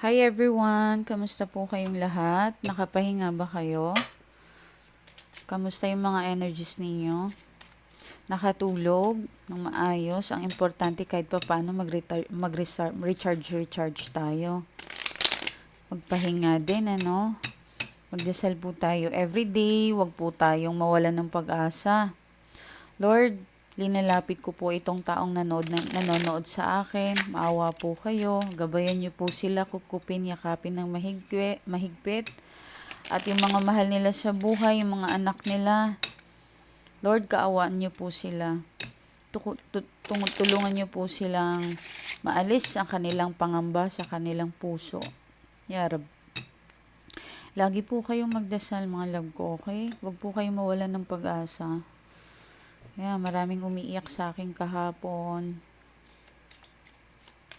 Hi everyone! Kamusta po kayong lahat? Nakapahinga ba kayo? Kamusta yung mga energies ninyo? Nakatulog ng maayos? Ang importante kahit pa paano mag-recharge tayo. Magpahinga din, ano? Magdasal po tayo everyday. Huwag po tayong mawalan ng pag-asa. Lord, linalapit ko po itong taong nanonood sa akin. Maawa po kayo. Gabayan niyo po sila, kupkupin, yakapin ng mahigpit. At yung mga mahal nila sa buhay, yung mga anak nila. Lord, kaawaan niyo po sila. Tulungan niyo po silang maalis ang kanilang pangamba sa kanilang puso. Ya Rab. Lagi po kayong magdasal, mga love ko, okay? Huwag po kayong mawalan ng pag-asa. Maraming umiiyak sa akin kahapon.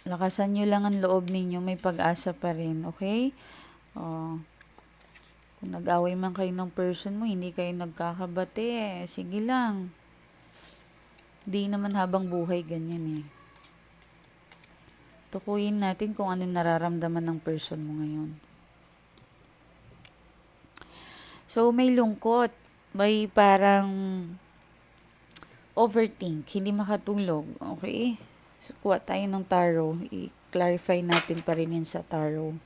Lakasan nyo lang ang loob ninyo, may pag-asa pa rin, okay? Kung nag-away man kayo ng person mo, hindi kayo nagkakabate, sige lang. Di naman habang buhay ganyan eh. Tukuyin natin kung ano nararamdaman ng person mo ngayon. So, may lungkot. May parang overthink, hindi makatulog, okay? So, kuha tayo ng tarot. I-clarify natin pa rin yan sa tarot.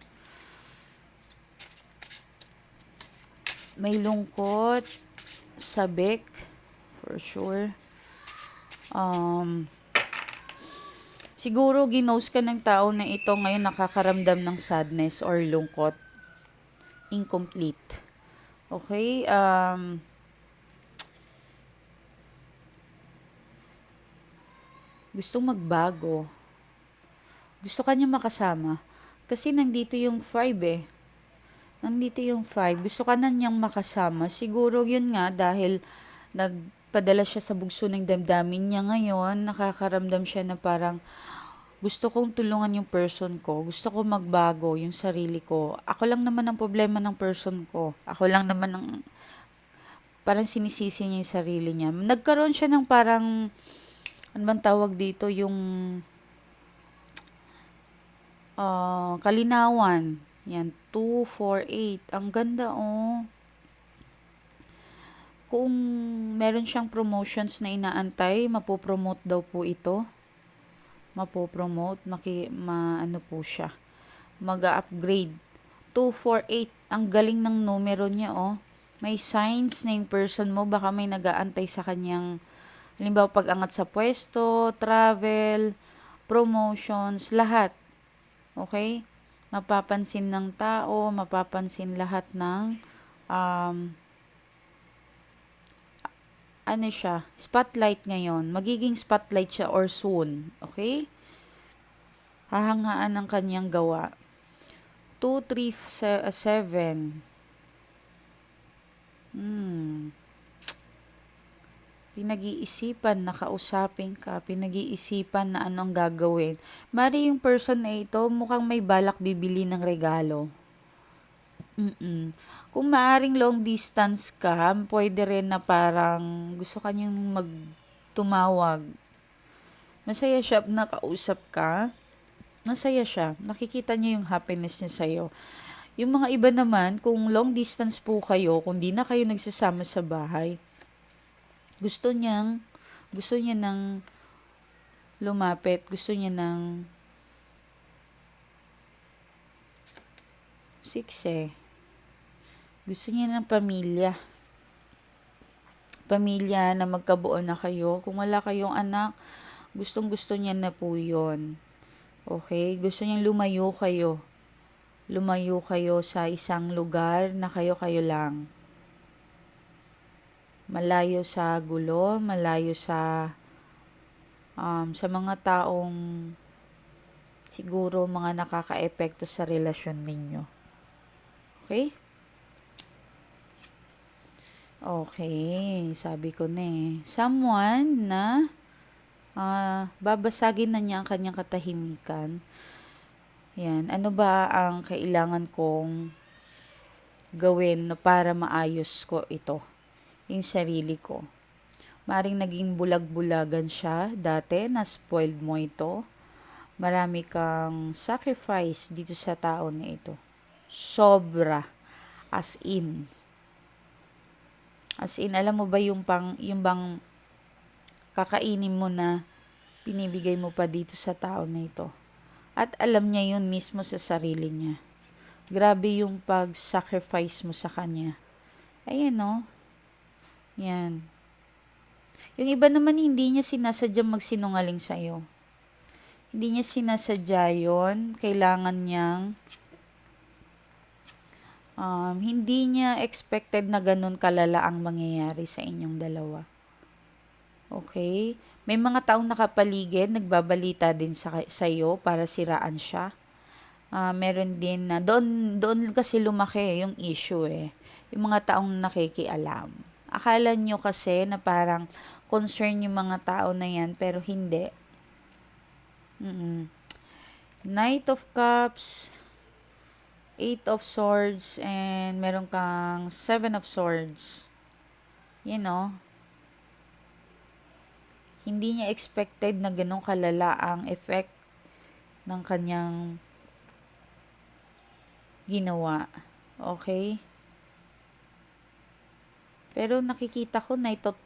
May lungkot, sabik, for sure. Siguro ginos ka ng tao na ito ngayon nakakaramdam ng sadness or lungkot. Incomplete. Okay? Gustong magbago. Gusto kanya makasama. Kasi nandito yung 5 eh. Nandito yung 5. Gusto ka na niyang makasama. Siguro yun nga dahil nagpadala siya sa bugso ng damdamin niya ngayon. Nakakaramdam siya na parang gusto kong tulungan yung person ko. Gusto ko magbago yung sarili ko. Ako lang naman ang problema ng person ko. Ako lang naman ang parang sinisisi niya yung sarili niya. Nagkaroon siya ng parang ano bang tawag dito yung kalinawan. Yan, 2, 4, 8. Ang ganda oh. Kung meron siyang promotions na inaantay, mapopromote daw po ito. Mapopromote, ano po siya. Mag-upgrade. 2, 4, 8. Ang galing ng numero niya oh. May signs na yung person mo, baka may nag-aantay sa kanyang, halimbawa pag-angat sa pwesto, travel, promotions, lahat. Okay? Mapapansin ng tao, mapapansin lahat ng ano siya, spotlight ngayon. Magiging spotlight siya or soon. Okay? Hahangaan ng kanyang gawa. 2, 3, 7. Pinag-iisipan, nakausapin ka, pinag-iisipan na anong gagawin. Mari yung person na ito, mukhang may balak bibili ng regalo. Kung maaring long distance ka, pwede rin na parang gusto kanyang magtumawag. Masaya siya, nakausap ka. Masaya siya. Nakikita niya yung happiness niya sa'yo. Yung mga iba naman, kung long distance po kayo, kung di na kayo nagsasama sa bahay, gusto niya ng lumapit, gusto niya ng 6 eh. Gusto niya ng pamilya. Pamilya na magkabuo na kayo. Kung wala kayong anak, gustong gusto niya na po yun. Okay? Gusto niyang lumayo kayo. Lumayo kayo sa isang lugar na kayo-kayo lang. Malayo sa gulo, malayo sa mga taong siguro mga nakaka-epekto sa relasyon ninyo. Okay? Okay, sabi ko na eh. Someone na babasagin na niya ang kanyang katahimikan. Yan, ano ba ang kailangan kong gawin para maayos ko ito, yung sarili ko. Maring naging bulag-bulagan siya dati, na-spoiled mo ito. Marami kang sacrifice dito sa tao na ito. Sobra. As in. As in, alam mo ba yung bang kakainin mo na pinibigay mo pa dito sa tao na ito. At alam niya yun mismo sa sarili niya. Grabe yung pag-sacrifice mo sa kanya. Ayan, no? Yan. Yung iba naman, hindi niya sinasadyang magsinungaling sa'yo. Hindi niya sinasadya yun. Kailangan niyang, hindi niya expected na ganun kalala ang mangyayari sa inyong dalawa. Okay? May mga taong nakapaligid, nagbabalita din sa iyo para siraan siya. Meron din na, doon kasi lumaki yung issue eh. Yung mga taong nakikialam. Akala nyo kasi na parang concern yung mga tao na yan, pero hindi. Knight of Cups, Eight of Swords, and meron kang Seven of Swords. You know, hindi niya expected na ganun kalala ang effect ng kanyang ginawa. Okay? Pero nakikita ko Knight of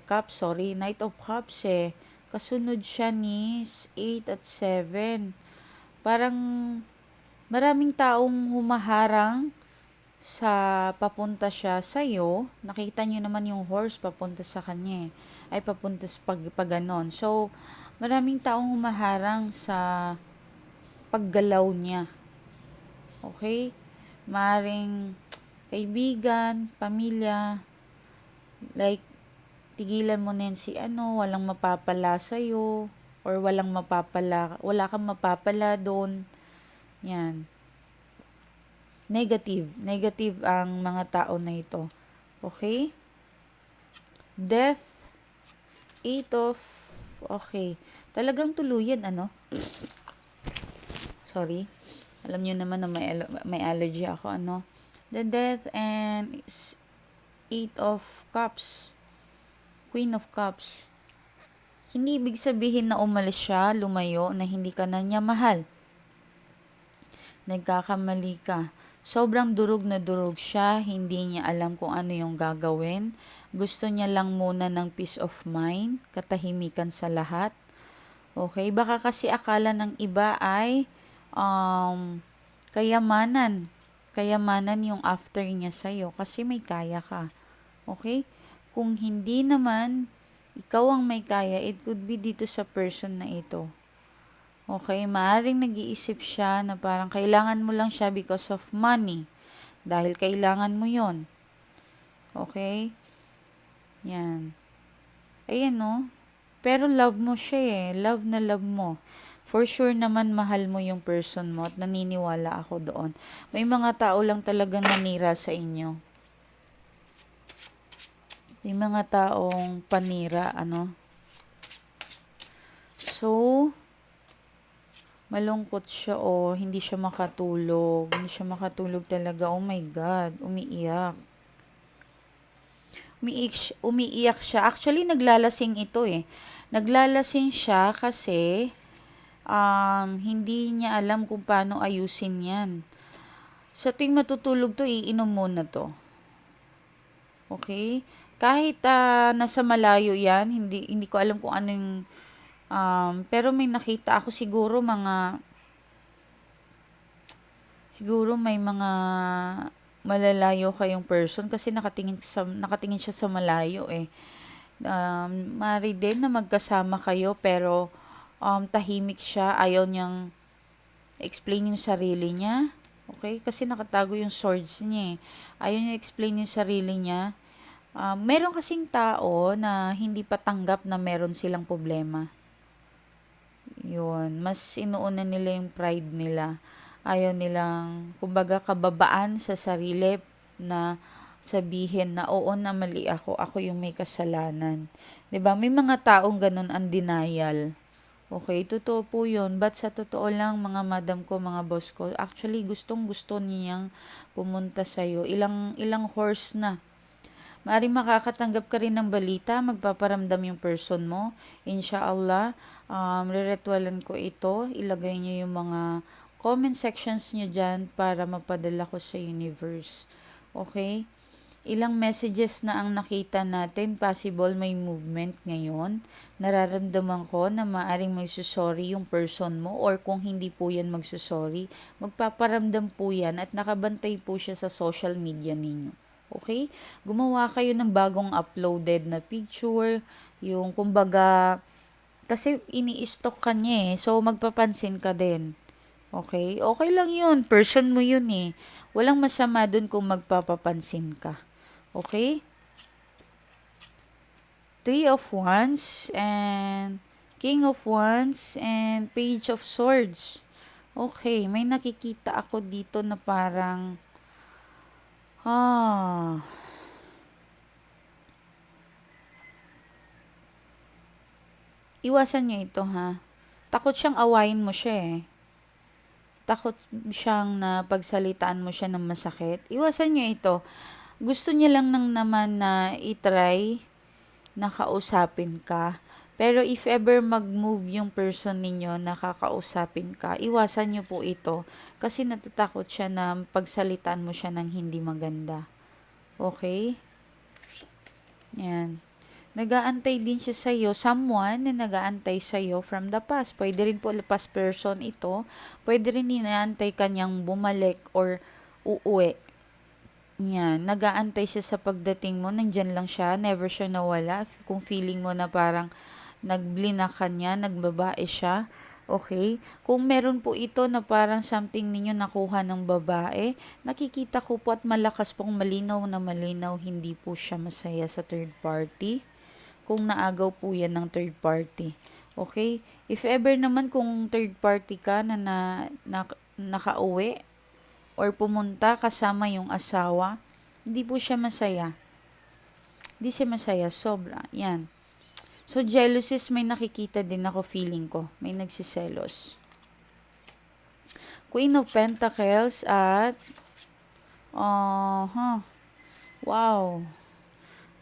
Cups, Knight of Cups eh. Kasunod siya ni 8 at 7. Parang maraming taong humaharang sa papunta siya sa'yo. Nakita niyo naman yung horse papunta sa kanya eh. Ay papunta sa pag ganon. So, maraming taong humaharang sa paggalaw niya. Okay? Maring kaibigan, pamilya, like, tigilan mo na yan si walang mapapala sa'yo, or wala kang mapapala doon. Yan. Negative ang mga tao na ito. Okay? Death, okay. Talagang tuluyan, Sorry. Alam niyo naman na may allergy ako, The Death and 8 of Cups. Queen of Cups. Hindi ibig sabihin na umalis siya, lumayo, na hindi ka na niya mahal. Nagkakamali ka. Sobrang durog na durog siya, hindi niya alam kung ano yung gagawin. Gusto niya lang muna ng peace of mind, katahimikan sa lahat. Okay? Baka kasi akala ng iba ay kayamanan. Kayamanan yung after niya sa'yo kasi may kaya ka. Okay? Kung hindi naman, ikaw ang may kaya, it could be dito sa person na ito. Okay, maaaring nag-iisip siya na parang kailangan mo lang siya because of money. Dahil kailangan mo yon. Okay? Yan. Ayan, no? Pero love mo siya eh. Love na love mo. For sure naman mahal mo yung person mo at naniniwala ako doon. May mga tao lang talagang nanira sa inyo. May mga taong panira, So, malungkot siya hindi siya makatulog. Hindi siya makatulog talaga. Oh my God, umiiyak. Umiiyak siya. Actually, naglalasing ito eh. Naglalasing siya kasi hindi niya alam kung paano ayusin yan. Sa tuwing matutulog to, iinom muna to. Okay? Kahit nasa malayo yan, hindi ko alam kung anong pero may nakita ako siguro may mga malalayo kayong person kasi nakatingin siya sa malayo eh. Mari din na magkasama kayo pero tahimik siya, ayaw niyang explain yung sarili niya. Okay? Kasi nakatago yung swords niya eh. Ayaw niya explain yung sarili niya. Meron kasing tao na hindi pa tanggap na meron silang problema. Yun, mas inuuna nila yung pride nila. Ayaw nilang, kumbaga, kababaan sa sarili na sabihin na oo na mali ako yung may kasalanan. 'Di ba? May mga taong ganun ang denial. Okay, totoo po 'yun. But sa totoo lang, mga madam ko, mga boss ko, actually gustong-gusto niyang pumunta sa iyo. Ilang horse na. Maaaring makakatanggap ka rin ng balita, magpaparamdam yung person mo. Inshallah, Riretwalan ko ito. Ilagay nyo yung mga comment sections nyo dyan para mapadala ko sa universe. Okay? Ilang messages na ang nakita natin, possible may movement ngayon. Nararamdaman ko na maaring magsusorry yung person mo or kung hindi po yan magsusorry, magpaparamdam po yan at nakabantay po siya sa social media ninyo. Okay? Gumawa kayo ng bagong uploaded na picture, yung kumbaga, kasi ini-stock ka niya eh, so magpapansin ka din. Okay? Okay lang yun, person mo yun eh. Walang masama dun kung magpapapansin ka. Okay? Three of Wands and King of Wands and Page of Swords. Okay, may nakikita ako dito na parang ah, iwasan niyo ito ha. Takot siyang awayin mo siya eh. Takot siyang na pagsalitaan mo siya ng masakit. Iwasan niyo ito. Gusto niya lang nang naman na itry na kausapin ka. Pero if ever mag-move yung person ninyo na kakausapin ka, iwasan niyo po ito. Kasi natatakot siya na pagsalitaan mo siya ng hindi maganda. Okay? Yan. Nagaantay din siya sa'yo. Someone na nagaantay sa'yo from the past. Pwede rin po past person ito. Pwede rin inaantay kanyang bumalik or uuwi. Yan, nagaantay siya sa pagdating mo, nandyan lang siya, never siya nawala. Kung feeling mo na parang nagblina ka niya, nagbabae siya, okay? Kung meron po ito na parang something ninyo nakuha ng babae, nakikita ko po at malakas pong malinaw na malinaw, hindi po siya masaya sa third party. Kung naagaw po yan ng third party. Okay? If ever naman kung third party ka na nakauwi, or pumunta kasama yung asawa, hindi po siya masaya. Hindi siya masaya, sobra. Yan. So, jealousies, may nakikita din ako, feeling ko. May nagsiselos. Queen of Pentacles at wow.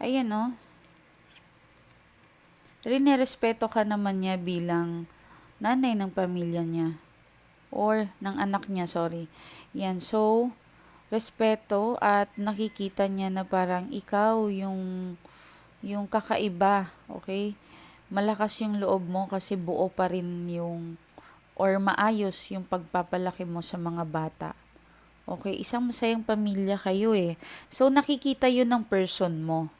Ayan, oh. Rinerespeto ka naman niya bilang nanay ng pamilya niya. Or ng anak niya, sorry. Yan, so, respeto at nakikita niya na parang ikaw yung kakaiba, okay? Malakas yung loob mo kasi buo pa rin yung or maayos yung pagpapalaki mo sa mga bata. Okay, isang masayang pamilya kayo eh. So, nakikita yun ng person mo.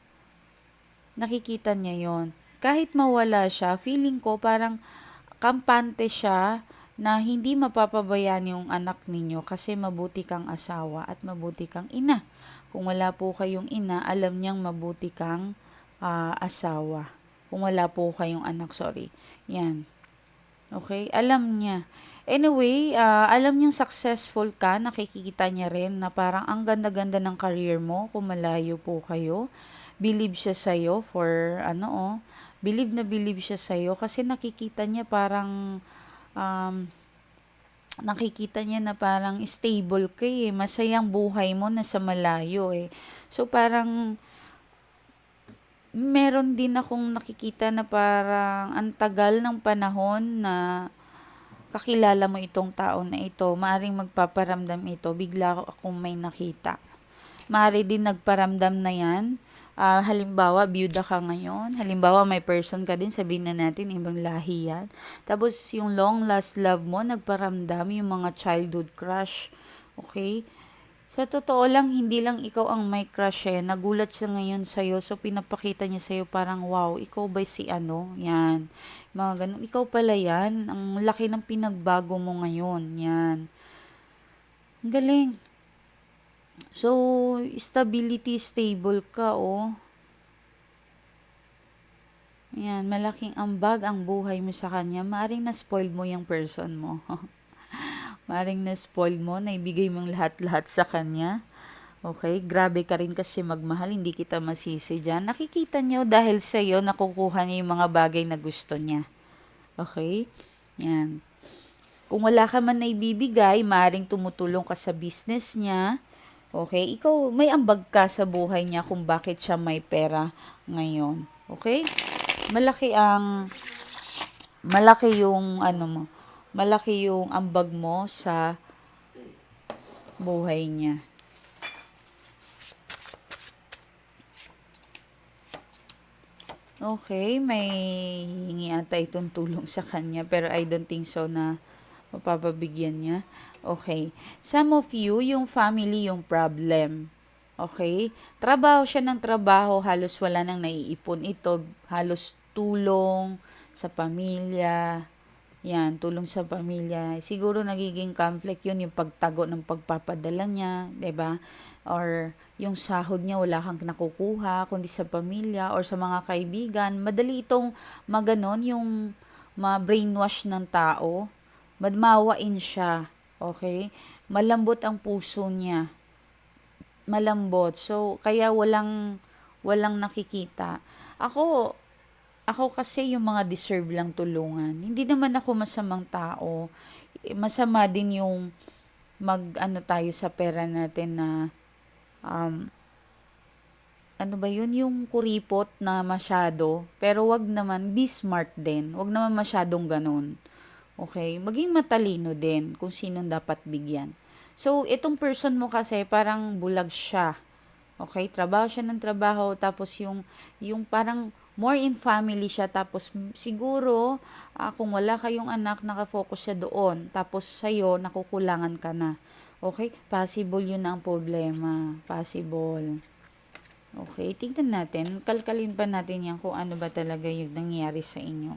Nakikita niya yon. Kahit mawala siya, feeling ko parang kampante siya na hindi mapapabayaan yung anak ninyo kasi mabuti kang asawa at mabuti kang ina. Kung wala po kayong ina, alam niyang mabuti kang asawa. Kung wala po kayong anak, sorry. Yan. Okay? Alam niya. Anyway, alam niyang successful ka, nakikita niya rin na parang ang ganda-ganda ng career mo kung malayo po kayo. Believe siya sa'yo for believe na believe siya sa'yo kasi nakikita niya parang nakikita niya na parang stable ka eh. Masayang buhay mo nasa malayo eh. So parang meron din akong nakikita na parang ang tagal ng panahon na kakilala mo itong tao na ito. Maaring magpaparamdam ito. Bigla akong may nakita. Maaari din nagparamdam na yan. Halimbawa, byuda ka ngayon. Halimbawa, may person ka din, sabihin na natin, ibang lahi yan. Tapos, yung long last love mo, nagparamdam yung mga childhood crush. Okay? Sa totoo lang, hindi lang ikaw ang may crush eh. Nagulat siya ngayon sa'yo, so pinapakita niya sa'yo parang, wow, ikaw ba si ano? Yan. Mga ganun. Ikaw pala yan. Ang laki ng pinagbago mo ngayon. Yan. Ang galing. So, stability, stable ka, oh. Yan, malaking ambag ang buhay mo sa kanya. Maaring na-spoiled mo yung person mo. Maaring na-spoiled mo, naibigay mong lahat-lahat sa kanya. Okay, grabe ka rin kasi magmahal, hindi kita masisi dyan. Nakikita niyo dahil sa'yo, nakukuha niya yung mga bagay na gusto niya. Okay, yan. Kung wala ka man na ibibigay, maaring tumutulong ka sa business niya. Okay? Ikaw, may ambag ka sa buhay niya kung bakit siya may pera ngayon. Okay? Malaki ang malaki yung ano mo, malaki yung ambag mo sa buhay niya. Okay, may hingi ata itong tulong sa kanya pero I don't think so na mapapabigyan niya. Okay. Some of you, yung family yung problem. Okay? Trabaho siya ng trabaho, halos wala nang naiipon ito, halos tulong sa pamilya. Yan, tulong sa pamilya. Siguro nagiging conflict yun, yung pagtago ng pagpapadala niya, 'di ba? Or yung sahod niya wala kang nakukuha, kundi sa pamilya or sa mga kaibigan. Madali itong maganon, yung ma-brainwash ng tao. Madmawain siya, okay? Malambot ang puso niya. Malambot. So, kaya walang nakikita. Ako, ako kasi yung mga deserve lang tulungan. Hindi naman ako masamang tao. Masama din yung mag-ano tayo sa pera natin na um, ano ba yun, yung kuripot na masyado. Pero wag naman, be smart din. Wag naman masyadong ganun. Okay? Maging matalino din kung sinong dapat bigyan. So, itong person mo kasi parang bulag siya. Okay? Trabaho siya ng trabaho. Tapos yung parang more in family siya. Tapos siguro, kung wala kayong anak, nakafocus siya doon. Tapos sa'yo, nakukulangan ka na. Okay? Possible yun ang problema. Possible. Okay, tignan natin. Kalkalin pa natin yan kung ano ba talaga yung nangyari sa inyo.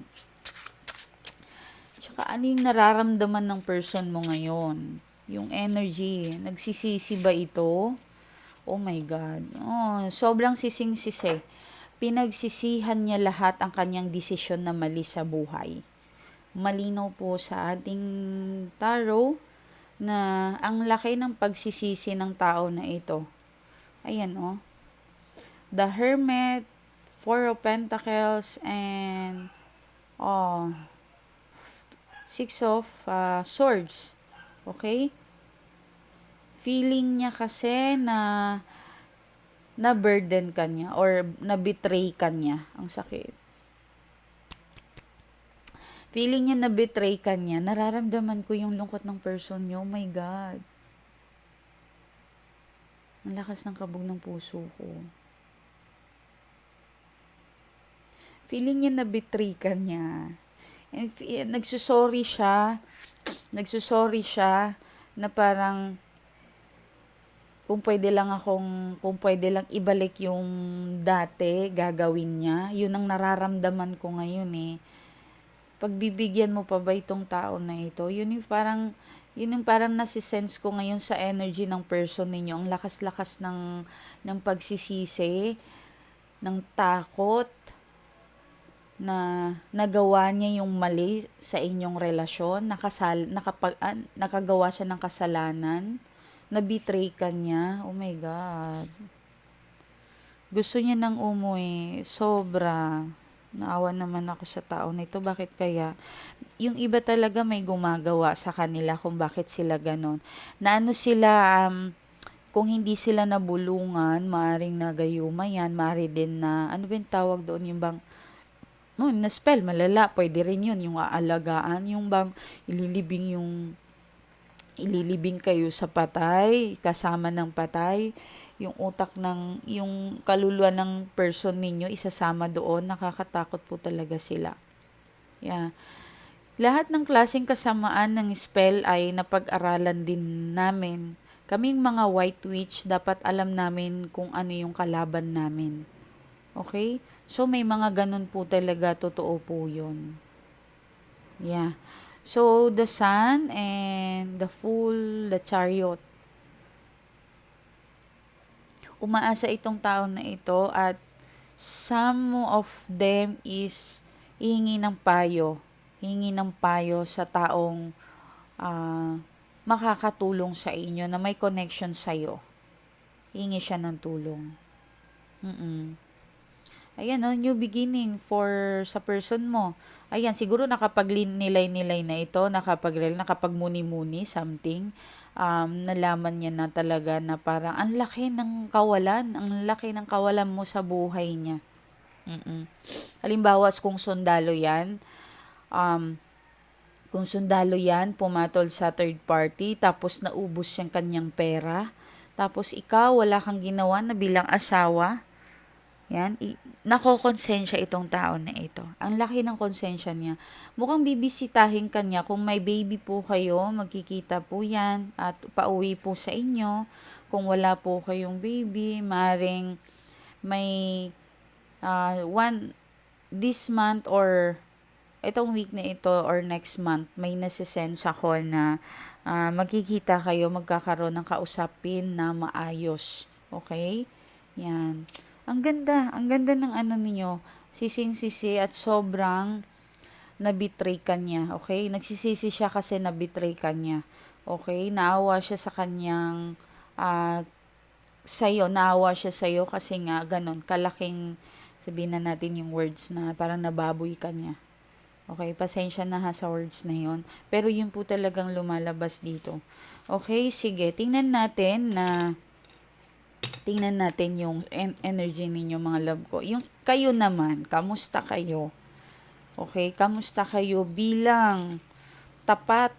Tsaka ano yung nararamdaman ng person mo ngayon? Yung energy. Nagsisisi ba ito? Oh my God. Oh, sobrang sising-sisi. Pinagsisihan niya lahat ang kanyang desisyon na mali sa buhay. Malinaw po sa ating tarot na ang laki ng pagsisisi ng tao na ito. Ayan oh. The Hermit, Four of Pentacles, and oh, Six of Swords. Okay? Feeling niya kasi na burden ka niya or na betray ka niya. Ang sakit. Feeling niya na betray ka niya. Nararamdaman ko yung lungkot ng person niyo. Oh my God. Ang lakas ng kabog ng puso ko. Feeling niya na betray ka niya. And nagsusorry siya na parang kung pwede lang ibalik yung dati, gagawin niya. Yun ang nararamdaman ko ngayon eh. Pagbibigyan mo pa ba itong tao na ito? Yun yung parang nasisense ko ngayon sa energy ng person ninyo. Ang lakas-lakas ng pagsisisi, ng takot, na nagawa niya yung mali sa inyong relasyon, nakagawa siya ng kasalanan, na-betray ka niya. Oh my God. Gusto niya nang umuwi. Sobra. Naawa naman ako sa tao na ito. Bakit kaya? Yung iba talaga may gumagawa sa kanila kung bakit sila ganon. Na ano sila, kung hindi sila nabulungan, maaring nagayuma yan, maaari din na, ano ba yung tawag doon, yung bang, na-spell, malala, pwede rin yun, yung aalagaan, yung bang ililibing kayo sa patay, kasama ng patay, yung kaluluwa ng person ninyo, isasama doon, nakakatakot po talaga sila. Yeah. Lahat ng klaseng kasamaan ng spell ay napag-aralan din namin. Kaming mga white witch, dapat alam namin kung ano yung kalaban namin. Okay? So, may mga ganun po talaga, totoo po yun. Yeah. So, the Sun and the Fool, the Chariot. Umaasa itong tao na ito at some of them is hihingi ng payo. Hihingi ng payo sa taong makakatulong sa inyo, na may connection sa'yo. Hihingi siya ng tulong. Ayan, no, new beginning sa person mo. Ayan, siguro nakapag-nilay-nilay na ito, nakapagmuni-muni, something. Nalaman niya na talaga na parang ang laki ng kawalan mo sa buhay niya. Halimbawa, kung sundalo yan, kung sundalo yan, pumatol sa third party, tapos naubos yung kanyang pera, tapos ikaw, wala kang ginawa na bilang asawa, yan, nakokonsensya itong tao na ito. Ang laki ng konsensya niya. Mukhang bibisitahin kanya. Kung may baby po kayo, magkikita po yan at pauwi po sa inyo. Kung wala po kayong baby, maring may this month or itong week na ito or next month, may nasisense ako na magkikita kayo, magkakaroon ng kausapin na maayos. Okay? Yan. Ang ganda ng ano ninyo, sising-sisi at sobrang nabitray ka niya, okay? Nagsisisi siya kasi nabitray ka niya, okay? Naawa siya sa kanyang, naawa siya sa'yo kasi nga, ganon, kalaking, sabihin na natin yung words na parang nababoy ka niya. Okay, pasensya na ha sa words na yon. Pero yun po talagang lumalabas dito. Okay, sige, tingnan natin yung energy ninyo mga love ko. Yung kayo naman, kamusta kayo? Okay, kamusta kayo bilang tapat,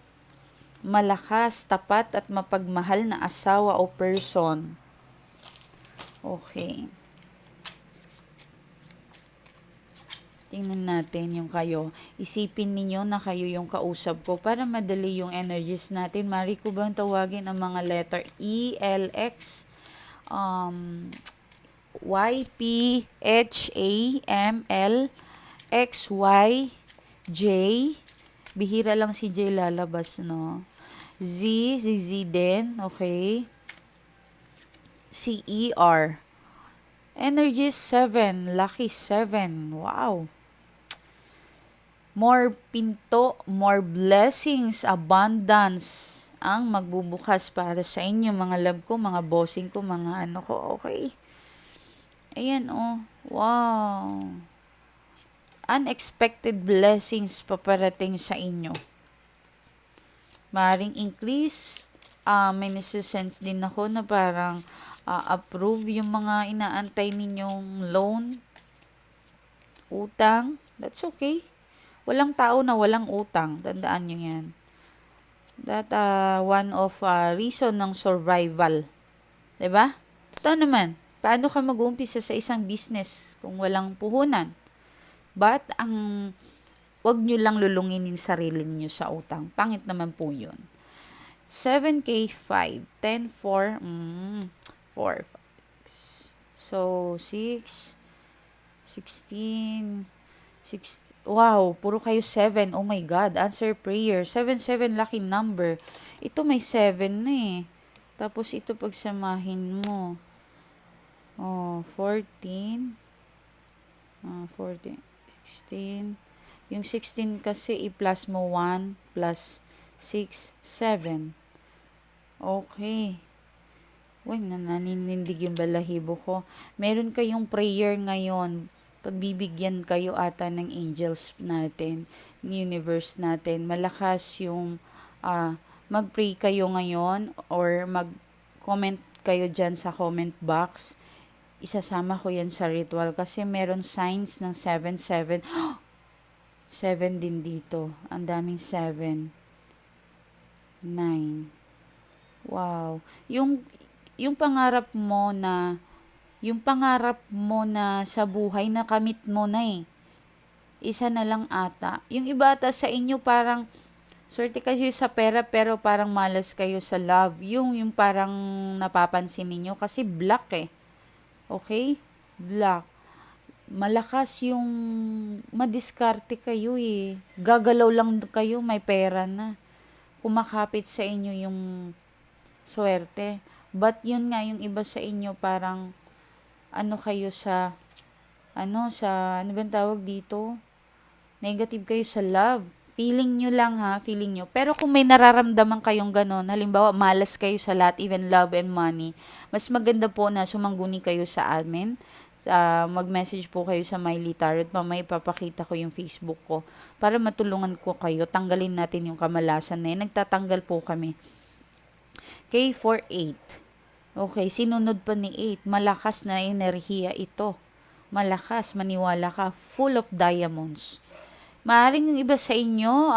malakas, tapat at mapagmahal na asawa o person? Okay. Tingnan natin yung kayo. Isipin ninyo na kayo yung kausap ko para madali yung energies natin. Mari ko bang tawagin ang mga letter E, L, X, Y, P, H, A, M, L, X, Y, J. Bihira lang si J lalabas, no? Z, Z din, okay? C, E, R. Energy 7, lucky 7, wow. More pinto, more blessings, abundance ang magbubukas para sa inyo mga love ko, mga bossing ko, mga ano ko, okay? Ayan, oh. Wow. Unexpected blessings paparating sa inyo. Maring increase. May nasisense din ako na parang approve yung mga inaantay ninyong loan, utang. That's okay. Walang tao na walang utang. Tandaan nyo yan. That one of reason ng survival. 'Di ba? Totoo naman. Paano ka mag-uumpisa sa isang business kung walang puhunan? But wag nyo lang lulunginin sarili niyo sa utang. Pangit naman po 'yun. 7K 5, 10 4, 4. So 6 16 6, wow, puro kayo 7. Oh my God, answer prayer. 7 lucky number. Ito may 7 na eh. Tapos ito pagsamahin mo. Oh, 14. 14. 16. Yung 16 kasi i-plus mo 1 plus 6, 7. Okay. Uy, naninindig yung balahibo ko. Meron kayong prayer ngayon. Pagbibigyan kayo ata ng angels natin, universe natin. Malakas yung mag-pray kayo ngayon or mag-comment kayo dyan sa comment box. Isasama ko yan sa ritual kasi meron signs ng 7, 7. 7 din dito. Ang daming 7. 9. Wow. Yung pangarap mo na sa buhay na kamit mo na eh. Isa na lang ata. Yung iba ata sa inyo parang swerte kayo sa pera pero parang malas kayo sa love. Yung parang napapansin niyo kasi black eh. Okay? Black. Malakas yung madiskarte kayo eh. Gagalaw lang kayo, may pera na. Kumakapit sa inyo yung swerte. But yun nga, yung iba sa inyo parang kayo ano bang tawag dito? Negative kayo sa love. Feeling nyo lang ha, feeling nyo. Pero kung may nararamdaman kayong ganon, halimbawa malas kayo sa lahat, even love and money, mas maganda po na sumangguni kayo sa amin. Mag-message po kayo sa Miley Tarot. Mamaya ipapakita ko yung Facebook ko para matulungan ko kayo. Tanggalin natin yung kamalasan na yun. Nagtatanggal po kami. K48. Okay, sinunod pa ni 8. Malakas na enerhiya ito. Malakas, maniwala ka. Full of diamonds. Maaaring yung iba sa inyo,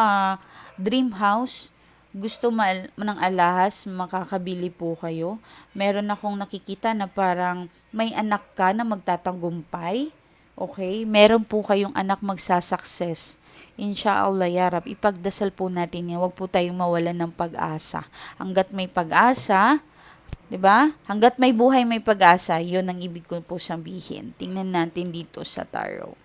dream house, gusto ng alahas, makakabili po kayo. Meron akong nakikita na parang may anak ka na magtatagumpay. Okay? Meron po kayong anak magsasucess. Insha'Allah, ya Rab. Ipagdasal po natin yan. Huwag po tayong mawalan ng pag-asa. Hanggat may pag-asa, 'di ba? Hanggat may buhay, may pag-asa. 'Yun ang ibig ko po sabihin. Tingnan natin dito sa tarot.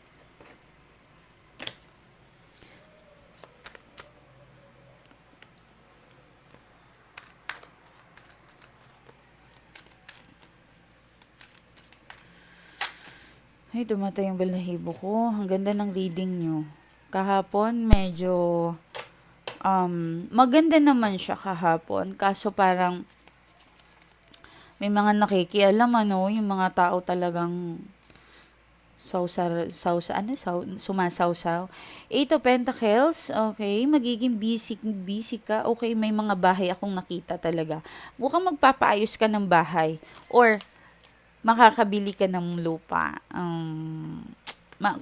Ay, tumatay yung balahibo ko. Ang ganda ng reading nyo. Kahapon, medyo, maganda naman siya kahapon. Kaso parang, may mga nakikialam, yung mga tao talagang sumasawsaw. Eight of Pentacles, okay, magiging busy ka. Okay, may mga bahay akong nakita talaga. Mukhang magpapaayos ka ng bahay. Or, makakabili ka ng lupa.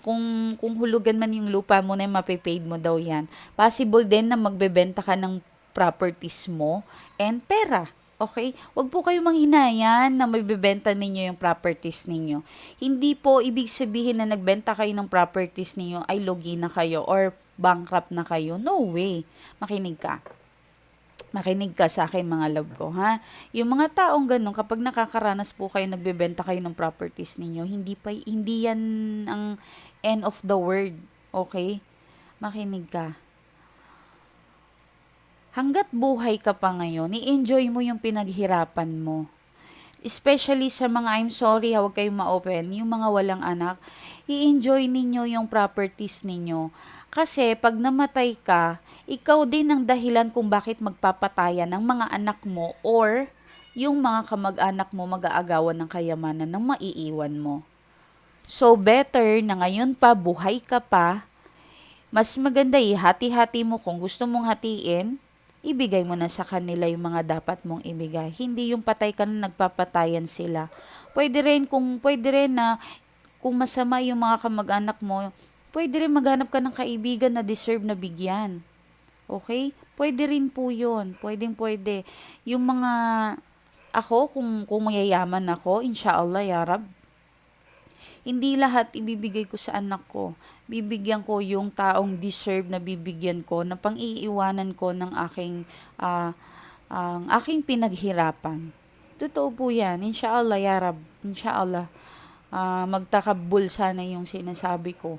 Kung hulugan man yung lupa mo na mapipaid mo daw yan. Possible din na magbebenta ka ng properties mo and pera. Okay? Huwag po kayo manghinayan na magbebenta ninyo yung properties ninyo. Hindi po ibig sabihin na nagbenta kayo ng properties ninyo ay lugi na kayo or bankrupt na kayo. No way. Makinig ka sa akin mga love ko, ha? Yung mga taong ganun, kapag nakakaranas po kayo, nagbebenta kayo ng properties ninyo, hindi yan ang end of the world, okay? Makinig ka. Hanggat buhay ka pa ngayon, i-enjoy mo yung pinaghirapan mo. Especially sa mga, I'm sorry, huwag kayong ma-open, yung mga walang anak, i-enjoy ninyo yung properties ninyo. Kasi pag namatay ka, ikaw din ang dahilan kung bakit magpapatayan ng mga anak mo or yung mga kamag-anak mo mag-aagawan ng kayamanan ng maiiwan mo. So better na ngayon pa, buhay ka pa, mas maganda hati-hati mo kung gusto mong hatiin, ibigay mo na sa kanila yung mga dapat mong ibigay. Hindi yung patay ka na nagpapatayan sila. Pwede rin na kung masama yung mga kamag-anak mo, pwede rin maghanap ka ng kaibigan na deserve na bigyan. Okay? Pwede rin po yun. Pwede. Yung mga, kung mayayaman ako, inshallah, ya Rab, hindi lahat ibibigay ko sa anak ko. Bibigyan ko yung taong deserve na bibigyan ko, na pang-iiwanan ko ng ang aking pinaghirapan. Totoo po yan. Inshallah, ya Rab. Inshallah. Magtakabul sana yung sinasabi ko.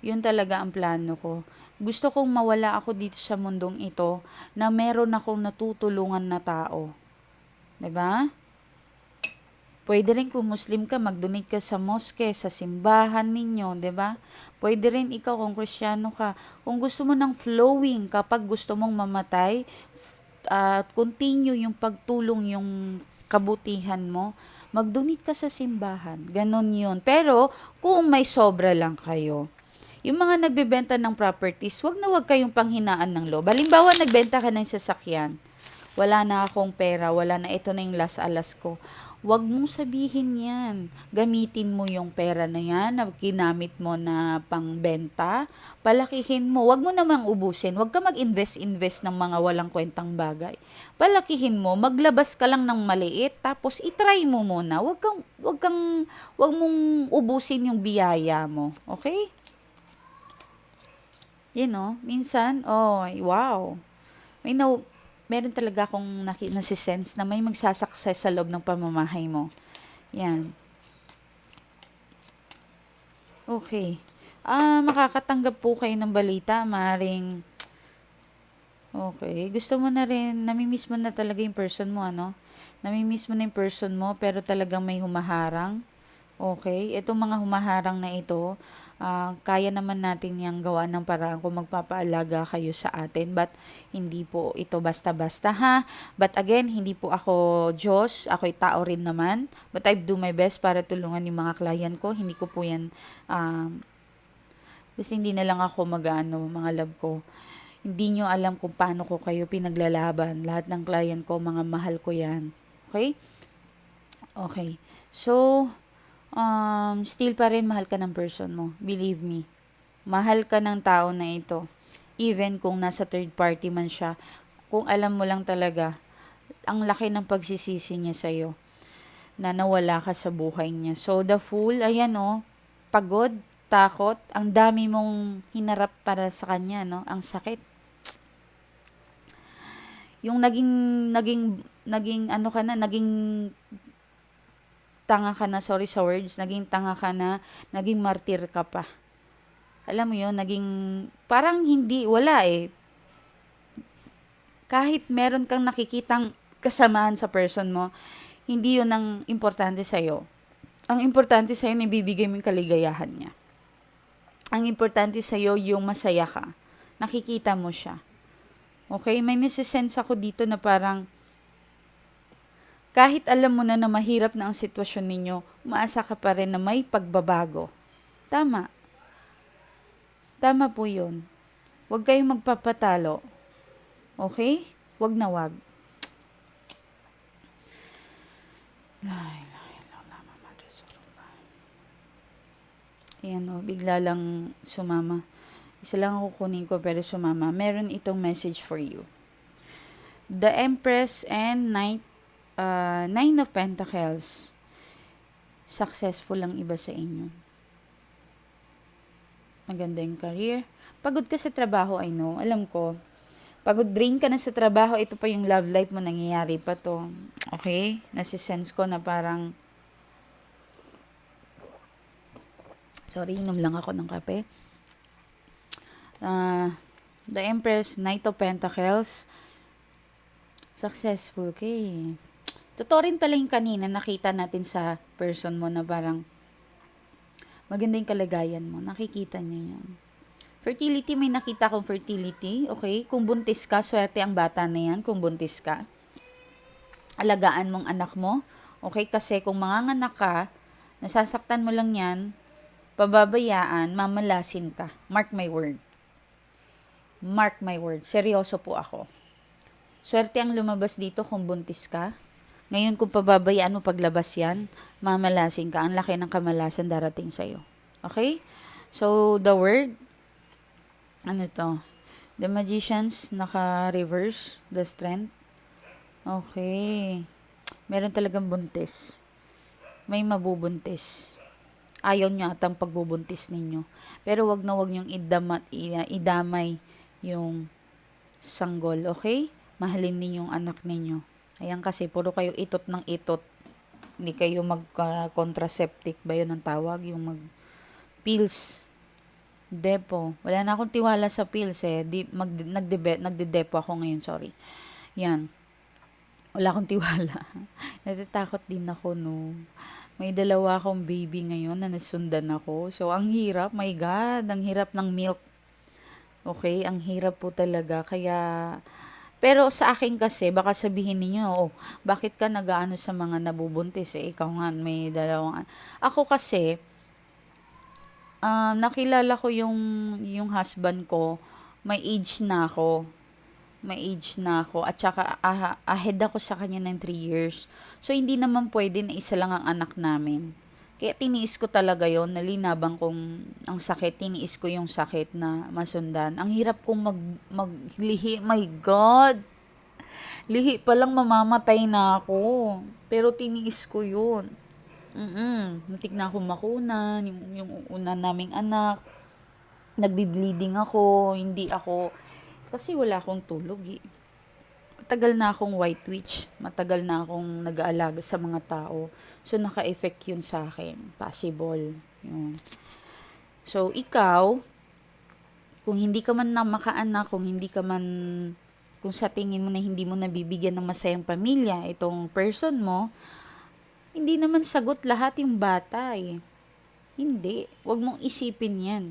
Yun talaga ang plano ko. Gusto kong mawala ako dito sa mundong ito na meron akong natutulungan na tao. 'Di ba? Pwede rin kung Muslim ka, mag-donate ka sa mosque, sa simbahan ninyo, 'di ba? Pwede rin ikaw kung Kristiyano ka. Kung gusto mo ng flowing kapag gusto mong mamatay, at continue yung pagtulong, yung kabutihan mo, mag-donate ka sa simbahan. Ganon yun. Pero, kung may sobra lang kayo, yung mga nagbebenta ng properties, wag kayong panghinaan ng loob. Halimbawa, nagbenta ka ng sasakyan. Wala na akong pera, wala na, ito na yung last alas ko. Wag mong sabihin yan. Gamitin mo yung pera na yan na ginamit mo na pangbenta. Palakihin mo. Wag mo namang ubusin. Wag ka mag-invest ng mga walang kwentang bagay. Palakihin mo. Maglabas ka lang ng maliit. Tapos itry mo muna. Wag mong ubusin yung biyaya mo. Okay? Minsan, wow. Meron talaga akong nasisense na may magsasucess sa loob ng pamamahay mo. Yan. Okay. Makakatanggap po kayo ng balita. Okay. Gusto mo na rin, namimiss mo na talaga yung person mo, Namimiss mo na yung person mo, pero talagang may humaharang. Okay. Itong mga humaharang na ito, kaya naman natin yang gawa ng paraan kung magpapaalaga kayo sa atin. But, hindi po ito basta-basta, ha? But again, hindi po ako Diyos. Ako'y tao rin naman. But I do my best para tulungan yung mga client ko. Hindi ko po yan, basta hindi na lang ako mga love ko. Hindi nyo alam kung paano ko kayo pinaglalaban. Lahat ng client ko, mga mahal ko yan. Okay? Okay. So, still pa rin mahal ka ng person mo. Believe me. Mahal ka ng tao na ito. Even kung nasa third party man siya, kung alam mo lang talaga, ang laki ng pagsisisi niya sa'yo na nawala ka sa buhay niya. So, the fool, ayan pagod, takot, ang dami mong hinarap para sa kanya, no? Ang sakit. Yung naging ano ka na, naging tanga ka na, sorry sa words, naging tanga ka na, naging martir ka pa. Alam mo yun, naging, parang hindi, wala eh. Kahit meron kang nakikitang kasamaan sa person mo, hindi yun ang importante sa'yo. Ang importante sa'yo, nabibigay mo yung kaligayahan niya. Ang importante sa'yo, yung masaya ka. Nakikita mo siya. Okay? May nasisense ako dito na parang, kahit alam mo na mahirap na ang sitwasyon ninyo, umaasa ka pa rin na may pagbabago. Tama. Tama po yun. Huwag kayong magpapatalo. Okay? Huwag na wag. Ayan bigla lang sumama. Isa lang ang kukunin ko pero sumama. Meron itong message for you. The Empress and Nine of Pentacles. Successful lang iba sa inyo. Maganda yung career. Pagod ka sa trabaho, I know. Alam ko. Pagod drain ka na sa trabaho, ito pa yung love life mo, nangyayari pa to. Okay? Nasisense ko na parang, sorry, inom lang ako ng kape. The Empress, Knight of Pentacles, successful kay. Totoo rin pala yung kanina, nakita natin sa person mo na parang, maganda yung kalagayan mo. Nakikita niya yun. Fertility, may nakita kong fertility. Okay? Kung buntis ka, swerte ang bata na yan. Kung buntis ka. Alagaan mong anak mo. Okay? Kasi kung manganganak ka, nasasaktan mo lang yan, pababayaan, mamalasin ka. Mark my word. Mark my word. Seryoso po ako. Swerte ang lumabas dito kung buntis ka. Ngayon, kung pababayaan mo paglabas yan, mamalasin ka. Ang laki ng kamalasan darating sa'yo. Okay? So, the word, ano to? The Magicians, naka-reverse, the Strength. Okay. Meron talagang buntis. May mabubuntis. Ayaw nyo atang pagbubuntis ninyo. Pero wag na wag nyong idamay yung sanggol. Okay? Mahalin ninyo yung anak ninyo. Ayan kasi, puro kayo itot ng itot. Hindi kayo mag-contraceptic ba yun ang tawag? Yung mag-pills. Depo. Wala na akong tiwala sa pills eh. Nagde-depo ako ngayon, sorry. Yan. Wala akong tiwala. Natatakot din ako, no. May 2 akong baby ngayon na nasundan ako. So, ang hirap. My God, ang hirap ng milk. Okay, ang hirap po talaga. Kaya, pero sa akin kasi, baka sabihin niyo, bakit ka nag-aano sa mga nabubuntis? Ikaw nga, may 2. Ako kasi, nakilala ko yung husband ko, may age na ako. At saka ahead ako sa kanya ng 3 years. So, hindi naman pwede na isa lang ang anak namin. Kaya tiniis ko talaga yon, nalinabang kong ang sakit, tiniis ko yung sakit na masundan. Ang hirap kong maglihi, my God! Lihi pa lang mamamatay na ako. Pero tiniis ko yun. Muntik na akong makunan, yung una naming anak, nagbi-bleeding ako, hindi ako, kasi wala akong tulog eh. Matagal na akong white witch, matagal na akong nag-aalaga sa mga tao, so naka-effect yun sa akin, possible, yun. So, ikaw, kung hindi ka man na makaanak, kung sa tingin mo na hindi mo nabibigyan ng masayang pamilya, itong person mo, hindi naman sagot lahat yung bata eh. Hindi. Huwag mong isipin yan.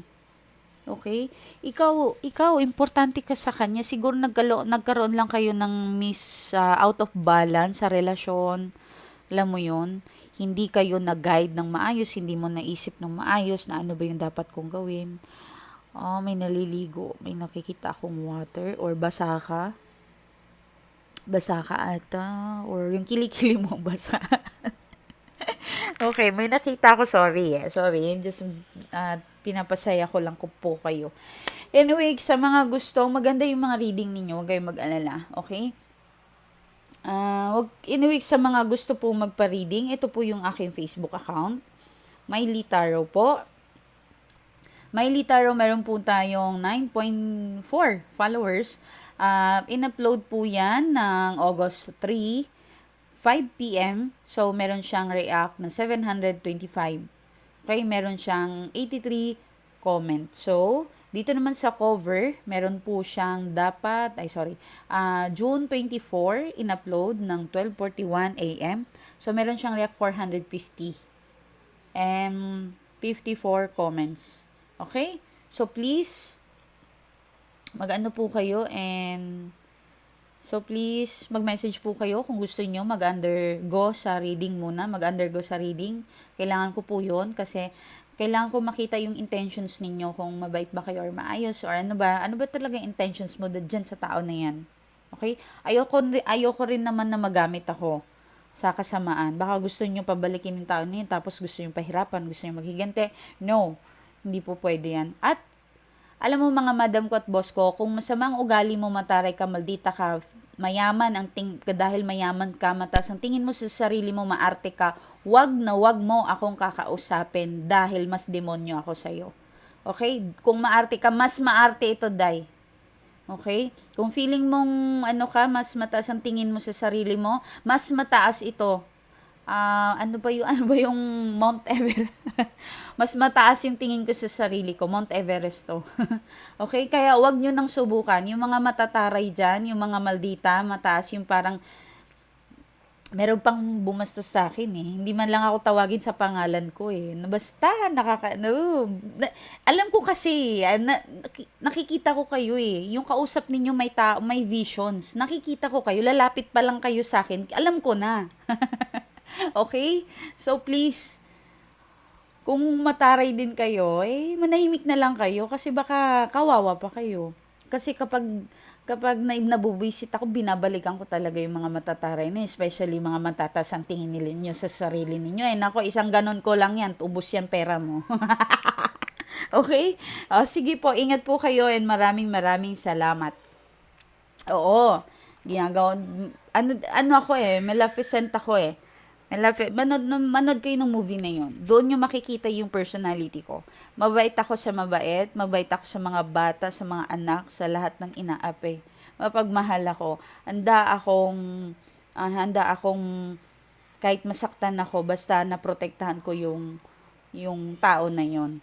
Okay? Ikaw, importante ka sa kanya. Siguro nagkaroon lang kayo ng out of balance sa relasyon. Alam mo yon, hindi kayo nag-guide ng maayos, hindi mo naisip ng maayos na ano ba yung dapat kong gawin. May naliligo, may nakikita akong water, or basa ka ata, or yung kilikili mo basa. Okay, may nakita ako, sorry, I'm just pinapasaya ko lang po kayo. Anyway, sa mga gustong, maganda yung mga reading ninyo, huwag kayong mag-alala, okay? Anyway, sa mga gusto po magpa-reading, ito po yung aking Facebook account. Mylee Tarot po. Mylee Tarot, meron po tayong 9.4 followers. In-upload po yan ng August 3, 5 p.m. So, meron siyang react na 725. Okay, meron siyang 83 comment. So, dito naman sa cover, meron po siyang June 24, in-upload ng 12:41 a.m. So, meron siyang react 450 and 54 comments. Okay? So, please, mag-ano po kayo please, mag-message po kayo kung gusto niyo mag-undergo sa reading muna. Mag-undergo sa reading. Kailangan ko po yun kasi kailangan ko makita yung intentions ninyo kung mabait ba kayo or maayos or ano ba talaga yung intentions mo dyan sa tao na yan. Okay? Ayoko rin naman na magamit ako sa kasamaan. Baka gusto niyo pabalikin yung tao niyo tapos gusto niyo pahirapan, gusto niyo maghigante. No, hindi po pwede yan. At alam mo mga madam ko at boss ko, kung masamang ugali mo, mataray ka, maldita ka, mayaman dahil mayaman ka, mataas ang tingin mo sa sarili mo, maarte ka, wag mo akong kakausapin dahil mas demonyo ako sa'yo. Okay? Kung maarte ka, mas maarte ito, day. Okay? Kung feeling mong mas mataas ang tingin mo sa sarili mo, mas mataas ito. Ano ba yung Mount Everest? Mas mataas yung tingin ko sa sarili ko, Mount Everest to. Okay? Kaya wag nyo nang subukan. Yung mga matataray dyan, yung mga maldita, mataas yung parang, meron pang bumastos sa akin eh. Hindi man lang ako tawagin sa pangalan ko eh. Basta, alam ko kasi, nakikita ko kayo eh. Yung kausap ninyo may visions. Nakikita ko kayo, lalapit pa lang kayo sa akin. Alam ko na. Okay? So, please, kung mataray din kayo, manahimik na lang kayo kasi baka kawawa pa kayo. Kasi kapag nabubisit ako, binabalikan ko talaga yung mga matataray na, especially mga matatas ang tingin ninyo sa sarili ninyo. Nako, isang ganon ko lang yan, ubos yan pera mo. Okay? Sige po, ingat po kayo and maraming salamat. Oo, ginagawa, ako Maleficent ako Manood kayo ng movie na yun. Doon nyo makikita yung personality ko. Mabait ako sa mga bata, sa mga anak, sa lahat ng inaapi. Mapagmahal ako. Handa akong kahit masaktan ako, basta naprotektahan ko yung tao na yon.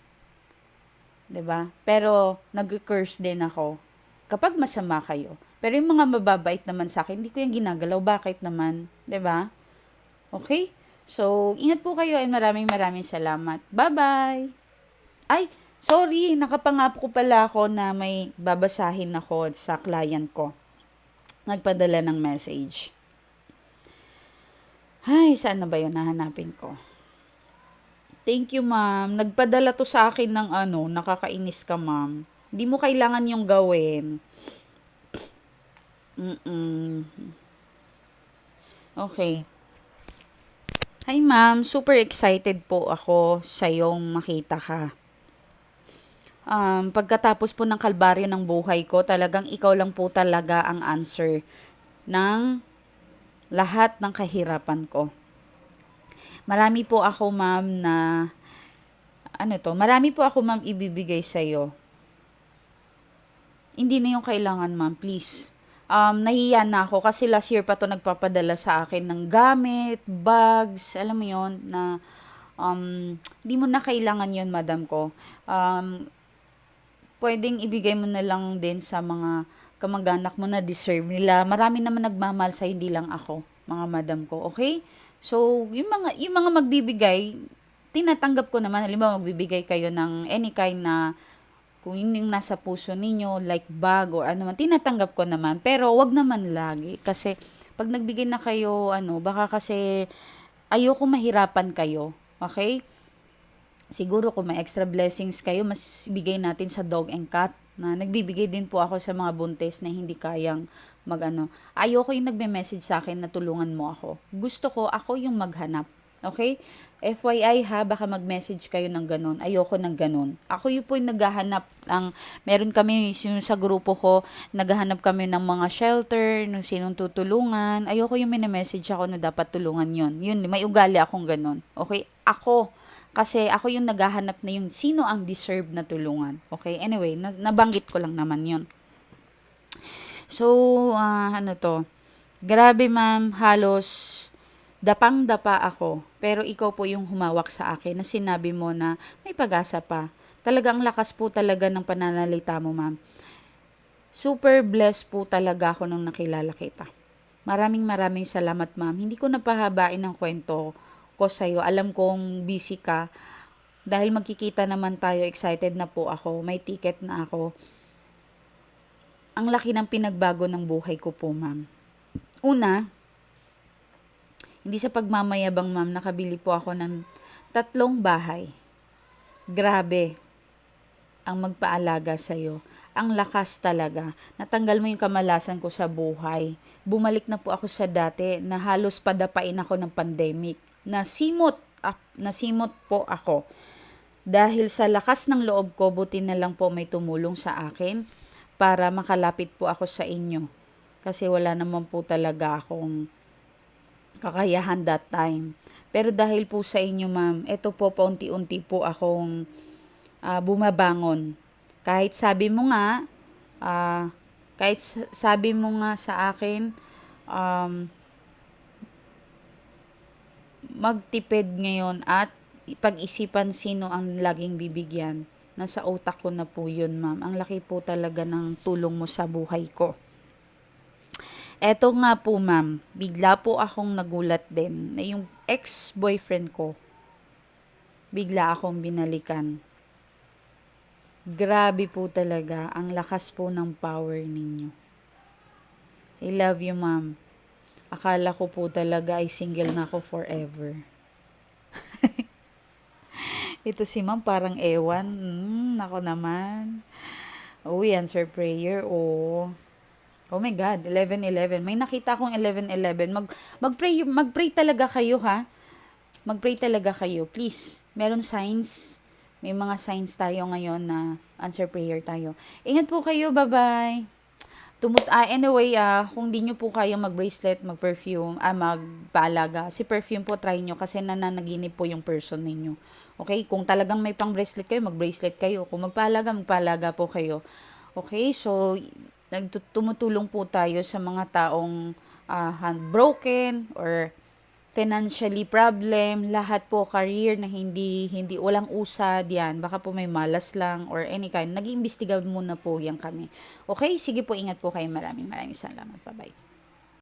'Di ba? Pero nag-curse din ako kapag masama kayo. Pero yung mga mababait naman sa akin, hindi ko yung ginagalaw. Bakit naman? 'Di ba? Okay? So, ingat po kayo and maraming salamat. Bye-bye! Ay, sorry, nakapangako ko pala ako na may babasahin ako sa client ko. Nagpadala ng message. Ay, saan na ba yun? Nahanapin ko. Thank you, ma'am. Nagpadala to sa akin ng nakakainis ka, ma'am. Hindi mo kailangan yung gawin. Okay. Hi ma'am, super excited po ako sa iyong makita ka. Pagkatapos po ng kalbaryo ng buhay ko, talagang ikaw lang po talaga ang answer ng lahat ng kahirapan ko. Marami po ako ma'am ibibigay sa iyo. Hindi na yung kailangan ma'am, please. Nahiya na ako kasi last year pa to nagpapadala sa akin ng gamit, bags, alam mo yon na di mo na kailangan yon madam ko. Pwedeng ibigay mo na lang din sa mga kamag-anak mo na deserve nila. Marami naman nagmamahal sa hindi lang ako, mga madam ko, okay? So, yung mga magbibigay, tinatanggap ko naman. Halimbawa, magbibigay kayo ng any kind na kung yun yung nasa puso ninyo, like bag or ano man, tinatanggap ko naman. Pero wag naman lagi. Kasi pag nagbigay na kayo, baka kasi ayoko mahirapan kayo. Okay? Siguro kung may extra blessings kayo, mas bigay natin sa dog and cat. Na nagbibigay din po ako sa mga buntis na hindi kayang Ayoko yung nagme-message sa akin na tulungan mo ako. Gusto ko, ako yung maghanap. Okay? FYI ha, baka mag-message kayo ng ganun. Ayoko ng ganun. Ako yun po yung naghahanap meron kami yung sa grupo ko, naghahanap kami ng mga shelter, ng sinong tutulungan. Ayoko yung message ako na dapat tulungan yun. Yun, may ugali akong ganun. Okay? Kasi ako yung naghahanap na yung sino ang deserve na tulungan. Okay? Anyway, nabanggit ko lang naman yun. So, ano to? Grabe ma'am, halos dapang-dapa ako. Pero ikaw po yung humawak sa akin na sinabi mo na may pag-asa pa. Talagang lakas po talaga ng pananalita mo, ma'am. Super blessed po talaga ako nung nakilala kita. Maraming maraming salamat, ma'am. Hindi ko napahabain ang kwento ko sa'yo. Alam kong busy ka. Dahil magkikita naman tayo, excited na po ako. May ticket na ako. Ang laki ng pinagbago ng buhay ko po, ma'am. Una, hindi sa pagmamayabang, ma'am, nakabili po ako ng 3 bahay. Grabe ang magpaalaga sa'yo. Ang lakas talaga. Natanggal mo yung kamalasan ko sa buhay. Bumalik na po ako sa dati na halos padapain ako ng pandemic. Nasimot po ako. Dahil sa lakas ng loob ko, buti na lang po may tumulong sa akin para makalapit po ako sa inyo. Kasi wala naman po talaga akong kakayahan that time. Pero dahil po sa inyo, ma'am, ito po paunti-unti po akong bumabangon. Kahit sabi mo nga, sa akin, magtipid ngayon at pag-isipan sino ang laging bibigyan. Nasa utak ko na po yun, ma'am. Ang laki po talaga ng tulong mo sa buhay ko. Eto nga po, ma'am, bigla po akong nagulat din na yung ex-boyfriend ko, bigla akong binalikan. Grabe po talaga, ang lakas po ng power ninyo. I love you, ma'am. Akala ko po talaga ay single na ako forever. Ito si ma'am parang ewan. Nako naman. Oh, answer prayer. Oh my God, 11:11. May nakita akong 11:11. Magpray talaga kayo ha. Magpray talaga kayo. Please, meron signs. May mga signs tayo ngayon na answer prayer tayo. Ingat po kayo. Bye-bye. Anyway, kung di nyo po kaya mag-bracelet, mag-perfume, magpaalaga, si perfume po try nyo kasi nananaginip po yung person ninyo. Okay? Kung talagang may pang-bracelet kayo, mag-bracelet kayo. Kung magpaalaga po kayo. Okay? So, tumutulong po tayo sa mga taong broken or financially problem, lahat po career na hindi walang usad yan, baka po may malas lang or any kind, nag-iimbestiga muna po yan kami. Okay, sige po, ingat po kayo, maraming salamat, bye bye.